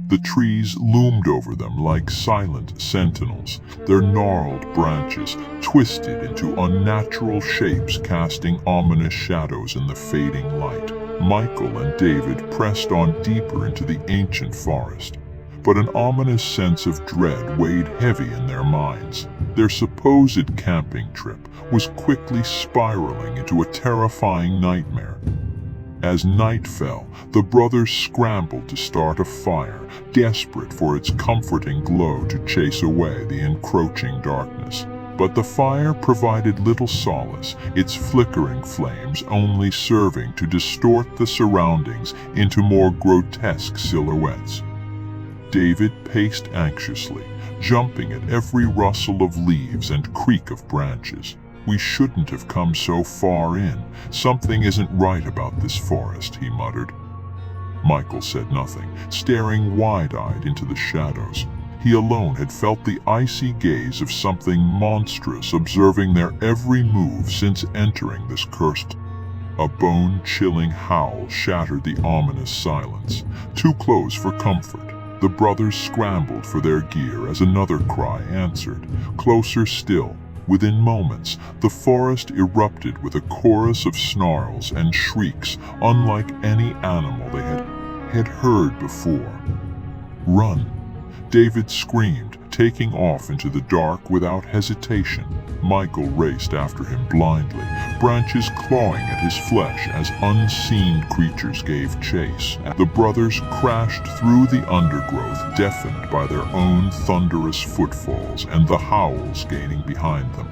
The trees loomed over them like silent sentinels, their gnarled branches twisted into unnatural shapes, casting ominous shadows in the fading light. Michael and David pressed on deeper into the ancient forest, but an ominous sense of dread weighed heavy in their minds. Their supposed camping trip was quickly spiraling into a terrifying nightmare. As night fell, the brothers scrambled to start a fire, desperate for its comforting glow to chase away the encroaching darkness. But the fire provided little solace, its flickering flames only serving to distort the surroundings into more grotesque silhouettes. David paced anxiously, jumping at every rustle of leaves and creak of branches. "We shouldn't have come so far in. Something isn't right about this forest," he muttered. Michael said nothing, staring wide-eyed into the shadows. He alone had felt the icy gaze of something monstrous observing their every move since entering this cursed. A bone-chilling howl shattered the ominous silence. Too close for comfort, the brothers scrambled for their gear as another cry answered, closer still. Within moments, the forest erupted with a chorus of snarls and shrieks unlike any animal they had heard before. "Run!" David screamed, taking off into the dark without hesitation. Michael raced after him blindly, branches clawing at his flesh as unseen creatures gave chase. The brothers crashed through the undergrowth, deafened by their own thunderous footfalls and the howls gaining behind them.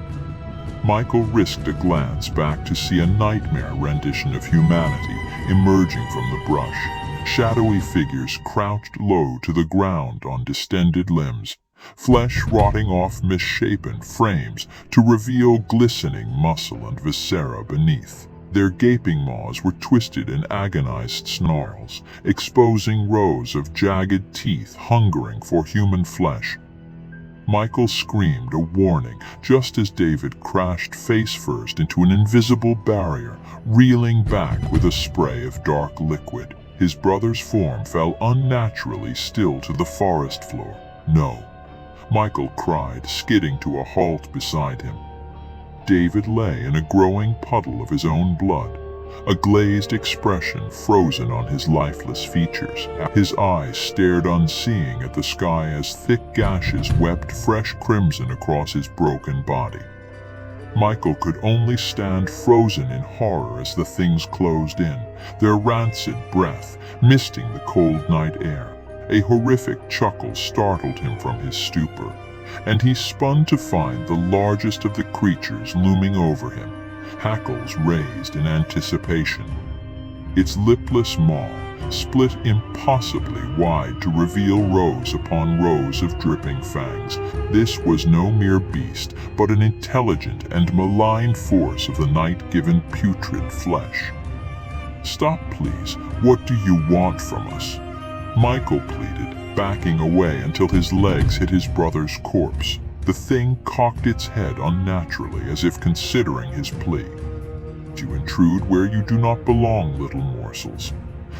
Michael risked a glance back to see a nightmare rendition of humanity emerging from the brush. Shadowy figures crouched low to the ground on distended limbs, flesh rotting off misshapen frames to reveal glistening muscle and viscera beneath. Their gaping maws were twisted in agonized snarls, exposing rows of jagged teeth hungering for human flesh. Michael screamed a warning just as David crashed face first into an invisible barrier, reeling back with a spray of dark liquid. His brother's form fell unnaturally still to the forest floor. "No," Michael cried, skidding to a halt beside him. David lay in a growing puddle of his own blood, a glazed expression frozen on his lifeless features. His eyes stared unseeing at the sky as thick gashes wept fresh crimson across his broken body. Michael could only stand frozen in horror as the things closed in, their rancid breath misting the cold night air. A horrific chuckle startled him from his stupor, and he spun to find the largest of the creatures looming over him, hackles raised in anticipation. Its lipless maw split impossibly wide to reveal rows upon rows of dripping fangs. This was no mere beast, but an intelligent and malign force of the night-given putrid flesh. "Stop, please. What do you want from us?" Michael pleaded, backing away until his legs hit his brother's corpse. The thing cocked its head unnaturally as if considering his plea. "You intrude where you do not belong, little morsels.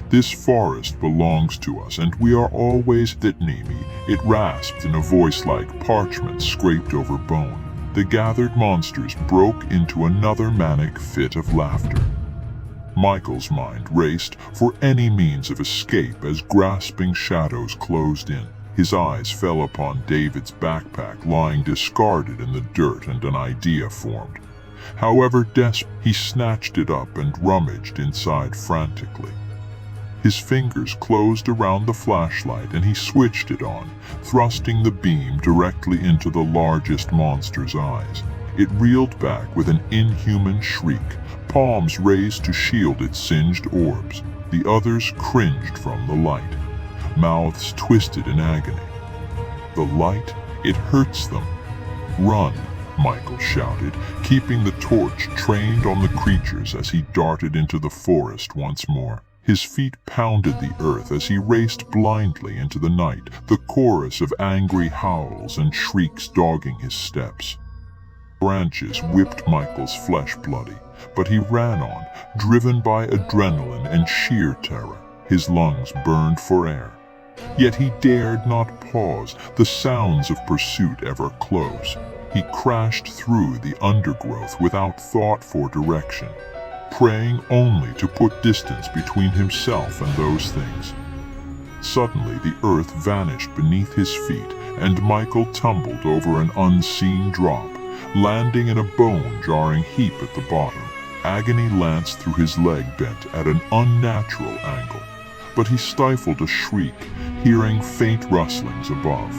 This forest belongs to us, and we are always Thitnimi," it rasped in a voice like parchment scraped over bone. The gathered monsters broke into another manic fit of laughter. Michael's mind raced for any means of escape as grasping shadows closed in. His eyes fell upon David's backpack lying discarded in the dirt, and an idea formed. However desperate, he snatched it up and rummaged inside frantically. His fingers closed around the flashlight and he switched it on, thrusting the beam directly into the largest monster's eyes. It reeled back with an inhuman shriek, palms raised to shield its singed orbs. The others cringed from the light, mouths twisted in agony. "The light, it hurts them." "Run," Michael shouted, keeping the torch trained on the creatures as he darted into the forest once more. His feet pounded the earth as he raced blindly into the night, the chorus of angry howls and shrieks dogging his steps. Branches whipped Michael's flesh bloody, but he ran on, driven by adrenaline and sheer terror. His lungs burned for air. Yet he dared not pause, the sounds of pursuit ever close. He crashed through the undergrowth without thought for direction, praying only to put distance between himself and those things. Suddenly the earth vanished beneath his feet, and Michael tumbled over an unseen drop, landing in a bone-jarring heap at the bottom. Agony lanced through his leg bent at an unnatural angle, but he stifled a shriek, hearing faint rustlings above.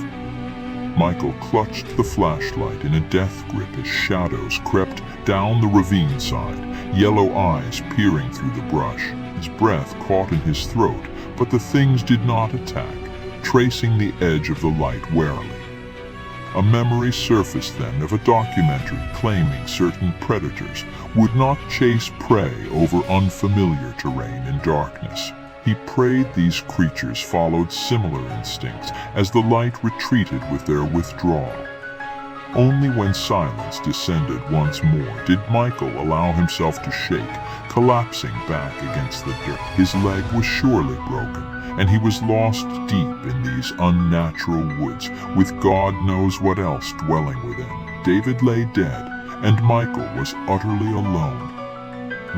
Michael clutched the flashlight in a death grip as shadows crept down the ravine side, yellow eyes peering through the brush. His breath caught in his throat, but the things did not attack, tracing the edge of the light warily. A memory surfaced then of a documentary claiming certain predators would not chase prey over unfamiliar terrain in darkness. He prayed these creatures followed similar instincts as the light retreated with their withdrawal. Only when silence descended once more did Michael allow himself to shake, collapsing back against the dirt. His leg was surely broken, and he was lost deep in these unnatural woods, with God knows what else dwelling within. David lay dead, and Michael was utterly alone.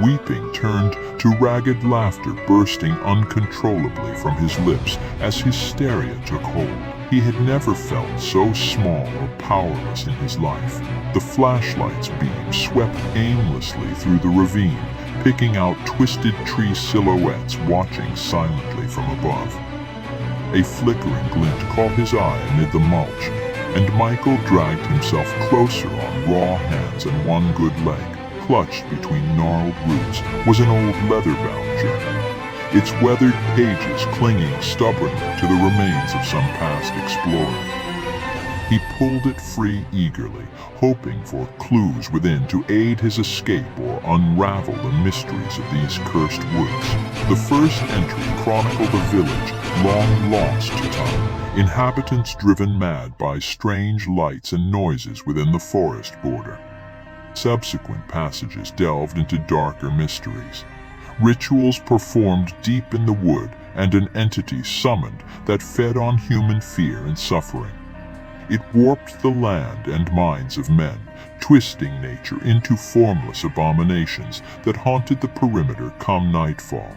Weeping turned to ragged laughter bursting uncontrollably from his lips as hysteria took hold. He had never felt so small or powerless in his life. The flashlight's beam swept aimlessly through the ravine, picking out twisted tree silhouettes watching silently from above. A flickering glint caught his eye amid the mulch, and Michael dragged himself closer on raw hands and one good leg. Clutched between gnarled roots was an old leather-bound journal, its weathered pages clinging stubbornly to the remains of some past explorer. He pulled it free eagerly, hoping for clues within to aid his escape or unravel the mysteries of these cursed woods. The first entry chronicled a village long lost to time, inhabitants driven mad by strange lights and noises within the forest border. Subsequent passages delved into darker mysteries. Rituals performed deep in the wood and an entity summoned that fed on human fear and suffering. It warped the land and minds of men, twisting nature into formless abominations that haunted the perimeter come nightfall.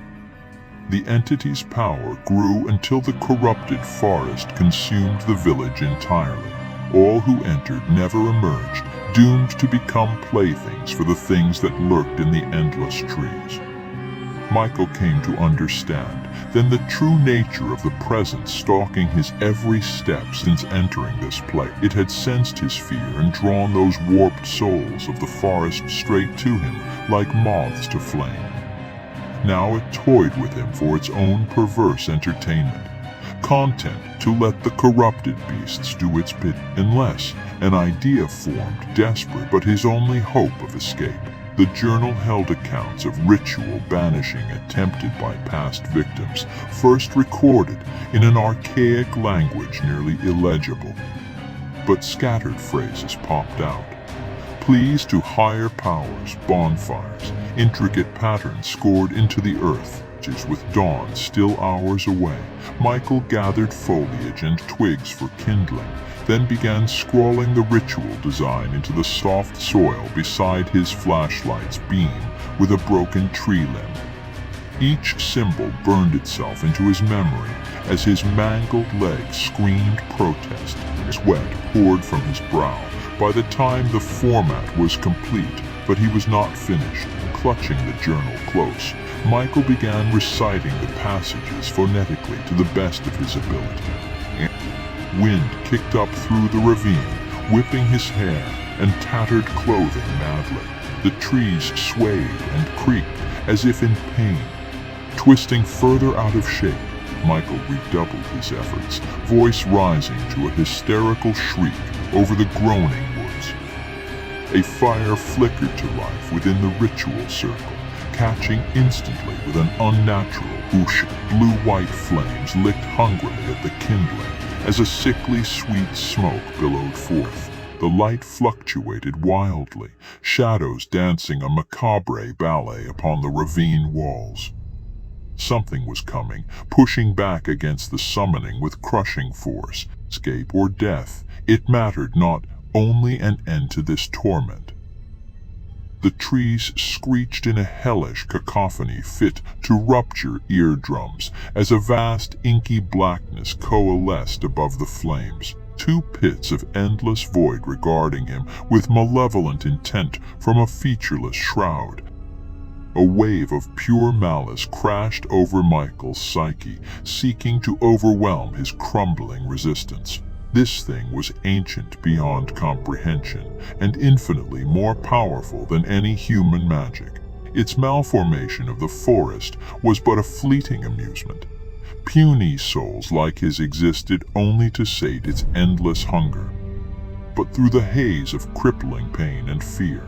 The entity's power grew until the corrupted forest consumed the village entirely. All who entered never emerged, doomed to become playthings for the things that lurked in the endless trees. Michael came to understand then the true nature of the presence stalking his every step since entering this place. It had sensed his fear and drawn those warped souls of the forest straight to him like moths to flame. Now it toyed with him for its own perverse entertainment, content to let the corrupted beasts do its bidding, unless an idea formed desperate but his only hope of escape. The journal held accounts of ritual banishing attempted by past victims, first recorded in an archaic language nearly illegible. But scattered phrases popped out. Pleas to higher powers, bonfires, intricate patterns scored into the earth. With dawn still hours away, Michael gathered foliage and twigs for kindling, then began scrawling the ritual design into the soft soil beside his flashlight's beam with a broken tree limb. Each symbol burned itself into his memory as his mangled leg screamed protest. Sweat poured from his brow. By the time the format was complete, but he was not finished, clutching the journal close, Michael began reciting the passages phonetically to the best of his ability. Wind kicked up through the ravine, whipping his hair and tattered clothing madly. The trees swayed and creaked as if in pain. Twisting further out of shape, Michael redoubled his efforts, voice rising to a hysterical shriek over the groaning woods. A fire flickered to life within the ritual circle, catching instantly with an unnatural whoosh. Blue-white flames licked hungrily at the kindling as a sickly sweet smoke billowed forth. The light fluctuated wildly, shadows dancing a macabre ballet upon the ravine walls. Something was coming, pushing back against the summoning with crushing force. Escape or death, it mattered not, only an end to this torment. The trees screeched in a hellish cacophony fit to rupture eardrums as a vast inky blackness coalesced above the flames. Two pits of endless void regarding him with malevolent intent from a featureless shroud. A wave of pure malice crashed over Michael's psyche, seeking to overwhelm his crumbling resistance. This thing was ancient beyond comprehension, and infinitely more powerful than any human magic. Its malformation of the forest was but a fleeting amusement. Puny souls like his existed only to sate its endless hunger. But through the haze of crippling pain and fear,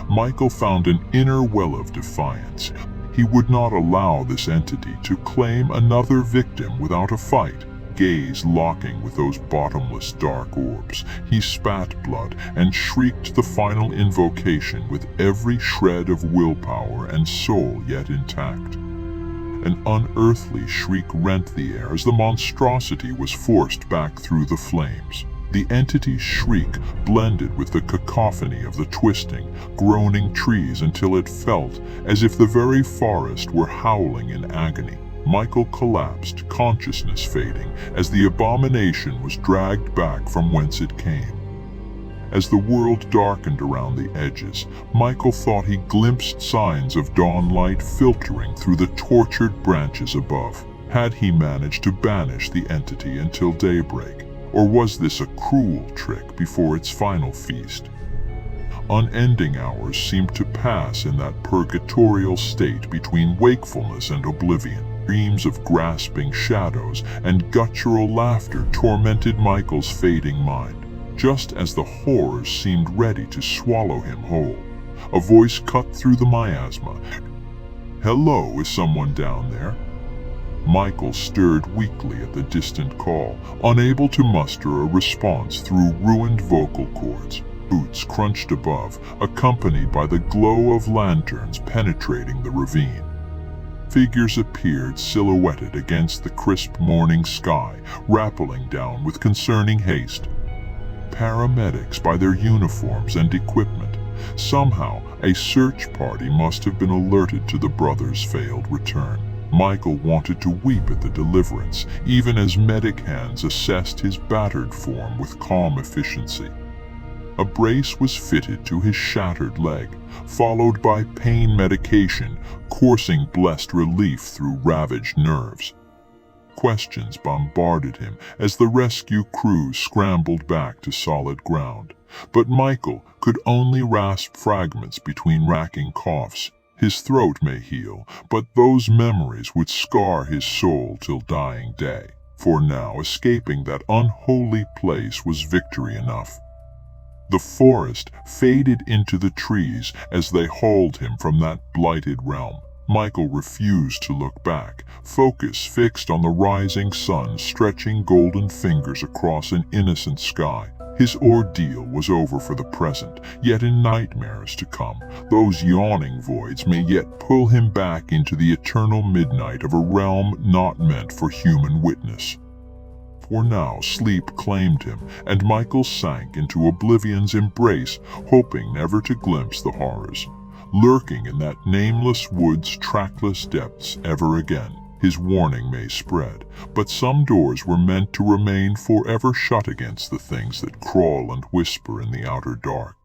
Michael found an inner well of defiance. He would not allow this entity to claim another victim without a fight. Gaze locking with those bottomless dark orbs, he spat blood and shrieked the final invocation with every shred of willpower and soul yet intact. An unearthly shriek rent the air as the monstrosity was forced back through the flames. The entity's shriek blended with the cacophony of the twisting, groaning trees until it felt as if the very forest were howling in agony. Michael collapsed, consciousness fading, as the abomination was dragged back from whence it came. As the world darkened around the edges, Michael thought he glimpsed signs of dawn light filtering through the tortured branches above. Had he managed to banish the entity until daybreak? Or was this a cruel trick before its final feast? Unending hours seemed to pass in that purgatorial state between wakefulness and oblivion. Dreams of grasping shadows and guttural laughter tormented Michael's fading mind. Just as the horrors seemed ready to swallow him whole, a voice cut through the miasma. "Hello, is someone down there?" Michael stirred weakly at the distant call, unable to muster a response through ruined vocal cords. Boots crunched above, accompanied by the glow of lanterns penetrating the ravine. Figures appeared silhouetted against the crisp morning sky, rappelling down with concerning haste. Paramedics by their uniforms and equipment. Somehow, a search party must have been alerted to the brothers' failed return. Michael wanted to weep at the deliverance, even as medic hands assessed his battered form with calm efficiency. A brace was fitted to his shattered leg, followed by pain medication coursing blessed relief through ravaged nerves. Questions bombarded him as the rescue crew scrambled back to solid ground, but Michael could only rasp fragments between racking coughs. His throat may heal, but those memories would scar his soul till dying day. For now, escaping that unholy place was victory enough. The forest faded into the trees as they hauled him from that blighted realm. Michael refused to look back, focus fixed on the rising sun stretching golden fingers across an innocent sky. His ordeal was over for the present, yet in nightmares to come, those yawning voids may yet pull him back into the eternal midnight of a realm not meant for human witness. For now sleep claimed him, and Michael sank into oblivion's embrace, hoping never to glimpse the horrors lurking in that nameless wood's trackless depths ever again. His warning may spread, but some doors were meant to remain forever shut against the things that crawl and whisper in the outer dark.